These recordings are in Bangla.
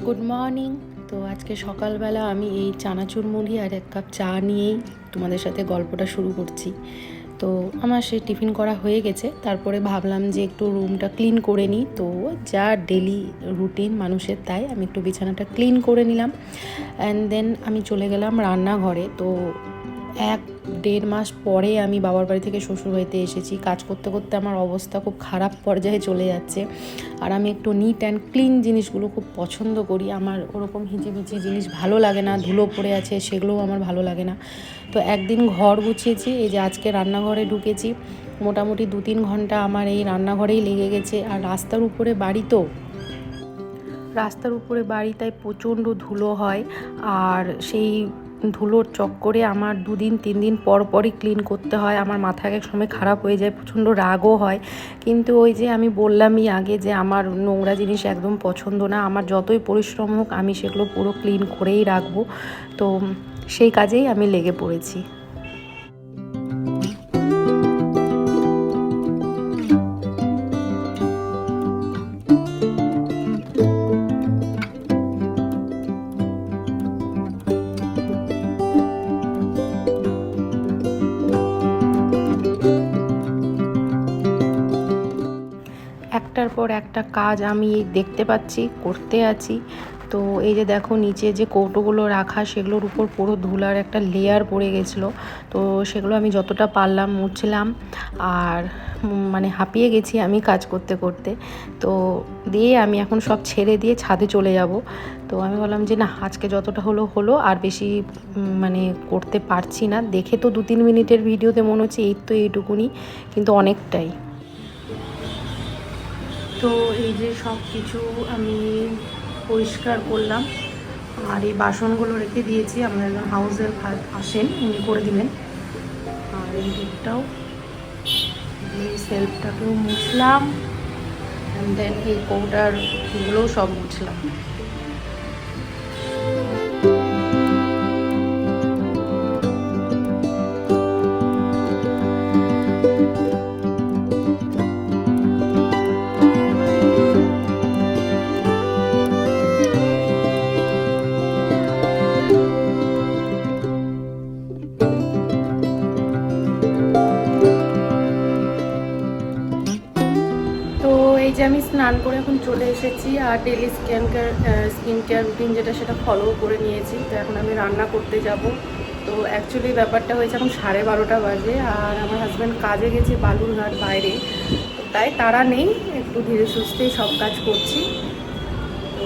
Good morning. তো আজকে সকালবেলা আমি এই চানাচুর মুড়ি আর এক কাপ চা নিয়েই তোমাদের সাথে গল্পটা শুরু করছি। তো আমার সে টিফিন করা হয়ে গেছে, তারপরে ভাবলাম যে একটু রুমটা ক্লিন করে নিই। তো যা ডেলি রুটিন মানুষের, তাই আমি একটু বিছানাটা ক্লিন করে নিলাম। অ্যান্ড দেন আমি চলে গেলাম রান্নাঘরে। তো 1-1.5 মাস পরে আমি বাবার বাড়ি থেকে শ্বশুরবাড়িতে এসেছি। কাজ করতে করতে আমার অবস্থা খুব খারাপ পর্যায়ে চলে যাচ্ছে। আর আমি একটু নিট অ্যান্ড ক্লিন জিনিসগুলো খুব পছন্দ করি। আমার ওরকম হিজিবিজি জিনিস ভালো লাগে না, ধুলো পড়ে আছে সেগুলোও আমার ভালো লাগে না। তো একদিন ঘর গুছিয়েছি, এই যে আজকে রান্নাঘরে ঢুকেছি। মোটামুটি 2-3 ঘন্টা আমার এই রান্নাঘরেই লেগে গেছে। আর রাস্তার উপরে বাড়ি, তো রাস্তার উপরে বাড়ি, তাই প্রচণ্ড ধুলো হয়। আর সেই ধুলোর চক্করে আমার 2-3 দিন পর পরই ক্লিন করতে হয়। আমার মাথা এক সময় খারাপ হয়ে যায়, প্রচণ্ড রাগও হয়। কিন্তু ওই যে আমি বললামই আগে যে আমার নোংরা জিনিস একদম পছন্দ না। আমার যতই পরিশ্রম হোক আমি সেগুলো পুরো ক্লিন করেই রাখবো। তো সেই কাজেই আমি লেগে পড়েছি। একটার পর একটা কাজ আমি দেখতে পাচ্ছি, করতে আছি। তো এই যে দেখো নিচে যে কৌটোগুলো রাখা, সেগুলোর উপর পুরো ধুলার একটা লেয়ার পড়ে গেছিলো। তো সেগুলো আমি যতটা পারলাম মুছলাম। আর মানে হাঁপিয়ে গেছি আমি কাজ করতে করতে। তো দিয়ে আমি এখন সব ছেড়ে দিয়ে ছাদে চলে যাব। তো আমি বললাম যে না, আজকে যতটা হলো, আর বেশি মানে করতে পারছি না। দেখে তো 2-3 মিনিটের ভিডিওতে মনে হচ্ছে এই তো এইটুকুনি, কিন্তু অনেকটাই। তো এই যে সব কিছু আমি পরিষ্কার করলাম। আর এই বাসনগুলো রেখে দিয়েছি, আমার একজন হাউস হেল্প আসেন, উনি করে দিলেন। আর এই দিকটাও, এই সেলফটাকেও মুছলাম। অ্যান্ড দেন এই কৌটার এগুলোও সব মুছলাম। তো এই যে আমি স্নান করে এখন চলে এসেছি। আর ডেলি স্কিন কেয়ার রুটিন যেটা, সেটা ফলো করে নিয়েছি। তো এখন আমি রান্না করতে যাব। তো অ্যাকচুয়ালি ব্যাপারটা হয়েছে এখন 12:30 বাজে। আর আমার হাজব্যান্ড কাজে গেছে বালুরঘাট বাইরে। তো তাই তারা নেই, একটু ধীরে সুস্থেই সব কাজ করছি। তো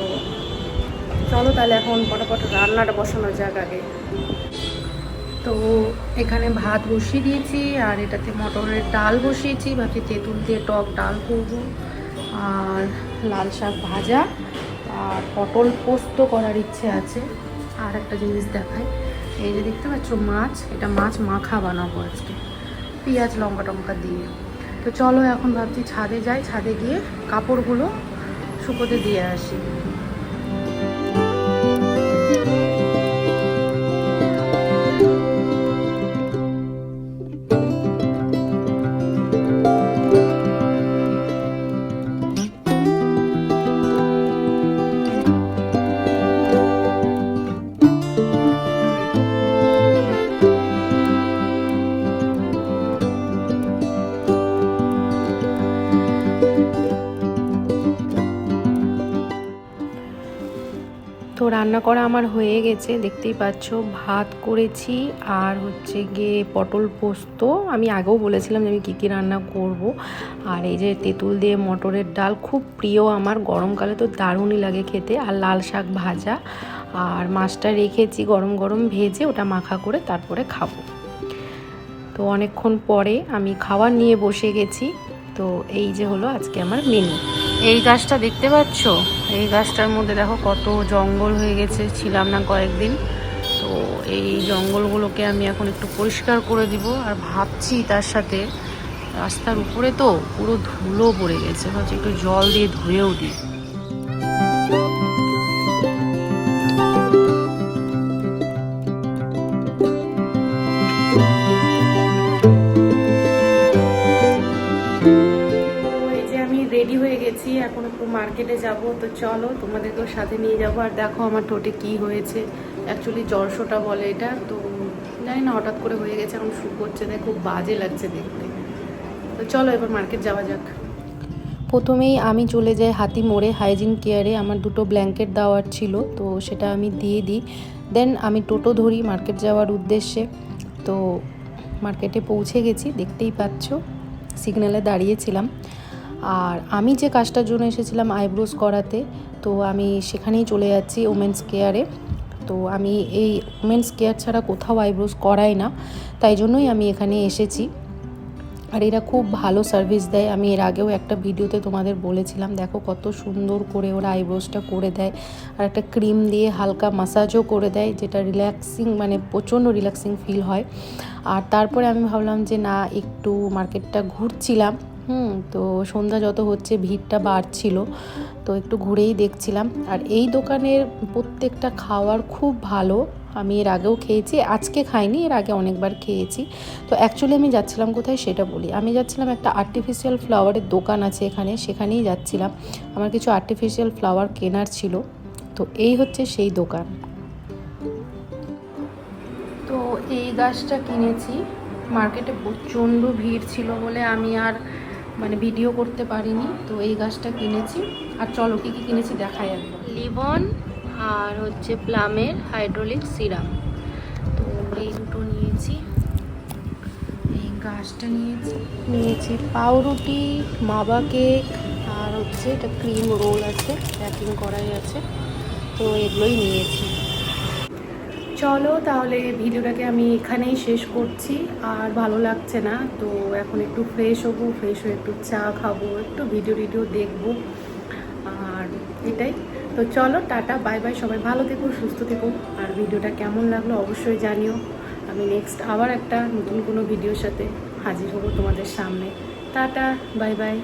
চলো তাহলে এখন ফটাফট রান্নাটা বসানো যাক আগে। তো এখানে ভাত বসিয়ে দিয়েছি, আর এটাতে মটরের ডাল বসিয়েছি। ভাবছি তেঁতুল দিয়ে টক ডাল করব। আর লাল শাক ভাজা, আর পটল পোস্ত করার ইচ্ছে আছে। আর একটা জিনিস দেখাই, এই যে দেখতে পাচ্ছ মাছ, এটা মাছ মাখা বানাবো আজকে, পেঁয়াজ লঙ্কা টঙ্কা দিয়ে। তো চলো এখন ভাবছি ছাদে যাই, ছাদে গিয়ে কাপড়গুলো শুকোতে দিয়ে আসি। তো রান্না করা আমার হয়ে গেছে, দেখতেই পাচ্ছ। ভাত করেছি, আর হচ্ছে গিয়ে পটল পোস্ত। আমি আগেও বলেছিলাম যে আমি কী কী রান্না করব। আর এই যে তেঁতুল দিয়ে মটরের ডাল, খুব প্রিয় আমার, গরমকালে তো দারুণই লাগে খেতে। আর লাল শাক ভাজা, আর মাছটা রেখেছি গরম গরম ভেজে, ওটা মাখা করে তারপরে খাবো। তো অনেকক্ষণ পরে আমি খাবার নিয়ে বসে গেছি। তো এই যে হলো আজকে আমার মেনু। এই গাছটা দেখতে পাচ্ছ, এই গাছটার মধ্যে দেখো কত জঙ্গল হয়ে গেছে, ছিলাম না কয়েকদিন। তো এই জঙ্গলগুলোকে আমি এখন একটু পরিষ্কার করে দিব। আর ভাবছি তার সাথে রাস্তার উপরে তো পুরো ধুলো পড়ে গেছে, ভাবছি একটু জল দিয়ে ধুয়েও দিই। রেডি হয়ে গেছি, এখন একটু মার্কেটে যাব, তো চলো তোমাদেরকেও সাথে নিয়ে যাব। আর দেখো আমার ঠোঁটে কি হয়েছে, অ্যাকচুয়ালি জ্বরশোটা বলে এটা, তো জানি না হঠাৎ করে হয়ে গেছে, এখন শুকোচ্ছে, তাই খুব বাজে লাগছে দেখতে। তো চলো এবার মার্কেট যাওয়া যাক। প্রথমেই আমি চলে যাই হাতি মোড়ে হাইজিন কেয়ারে, আমার দুটো ব্ল্যাঙ্কেট দেওয়ার ছিল, তো সেটা আমি দিয়ে দিই। দেন আমি টোটো ধরি মার্কেট যাওয়ার উদ্দেশ্যে। তো মার্কেটে পৌঁছে গেছি, দেখতেই পাচ্ছ সিগন্যালে দাঁড়িয়েছিলাম। আর আমি যে কাজটার জন্য এসেছিলাম আইব্রোজ করাতে, তো আমি সেখানেই চলে যাচ্ছি ওমেন্স কেয়ারে। তো আমি এই ওমেন্স কেয়ার ছাড়া কোথাও আইব্রোজ করাই না, তাই জন্যই আমি এখানে এসেছি। আর এরা খুব ভালো সার্ভিস দেয়, আমি এর আগেও একটা ভিডিওতে তোমাদের বলেছিলাম। দেখো কত সুন্দর করে ওরা আইব্রোসটা করে দেয়, আর একটা ক্রিম দিয়ে হালকা মাসাজও করে দেয়, যেটা রিল্যাক্সিং, মানে প্রচণ্ড রিল্যাক্সিং ফিল হয়। আর তারপরে আমি ভাবলাম যে না, একটু মার্কেটটা ঘুরছিলাম, তো সন্ধ্যা যত হচ্ছে ভিড়টা বাড়ছিল, তো একটু ঘুরেই দেখছিলাম। আর এই দোকানের প্রত্যেকটা খাওয়ার খুব ভালো, আমি এর আগেও খেয়েছি, আজকে খাইনি, এর আগে অনেকবার খেয়েছি। তো অ্যাকচুয়ালি আমি যাচ্ছিলাম কোথায় সেটা বলি। আমি যাচ্ছিলাম একটা আর্টিফিশিয়াল ফ্লাওয়ারের দোকান আছে এখানে, সেখানেই যাচ্ছিলাম। আমার কিছু আর্টিফিশিয়াল ফ্লাওয়ার কেনার ছিল, তো এই হচ্ছে সেই দোকান। তো এই গাছটা কিনেছি, মার্কেটে প্রচণ্ড ভিড় ছিল বলে আমি আর ভিডিও করতে পারিনি, তো এই গাছটা কিনেছি। আর চলো কী কী কিনেছি দেখাই একবার। লিবন আর হচ্ছে প্লামের হাইড্রোলিক সিরাম, তো এই দুটো নিয়েছি। এই গাছটা নিয়েছি পাউরুটি, মাবা কেক, আর হচ্ছে এটা ক্রিম রোল আছে, প্যাকিং করাই আছে, তো এগুলোই নিয়েছি। চলো তাহলে ভিডিওটাকে আমি এখানেই শেষ করছি, আর ভালো লাগছে না, তো এখন একটু ফ্রেশ হবো, ফ্রেশ হয়ে একটু চা খাবো, একটু ভিডিও দেখবো, আর এটাই। তো চলো টাটা, বাই বাই, সবাই ভালো থেকো, সুস্থ থেকো। আর ভিডিওটা কেমন লাগলো অবশ্যই জানিও। আমি নেক্সট আবার একটা নতুন কোনো ভিডিওর সাথে হাজির হবো তোমাদের সামনে। Tata, bye bye.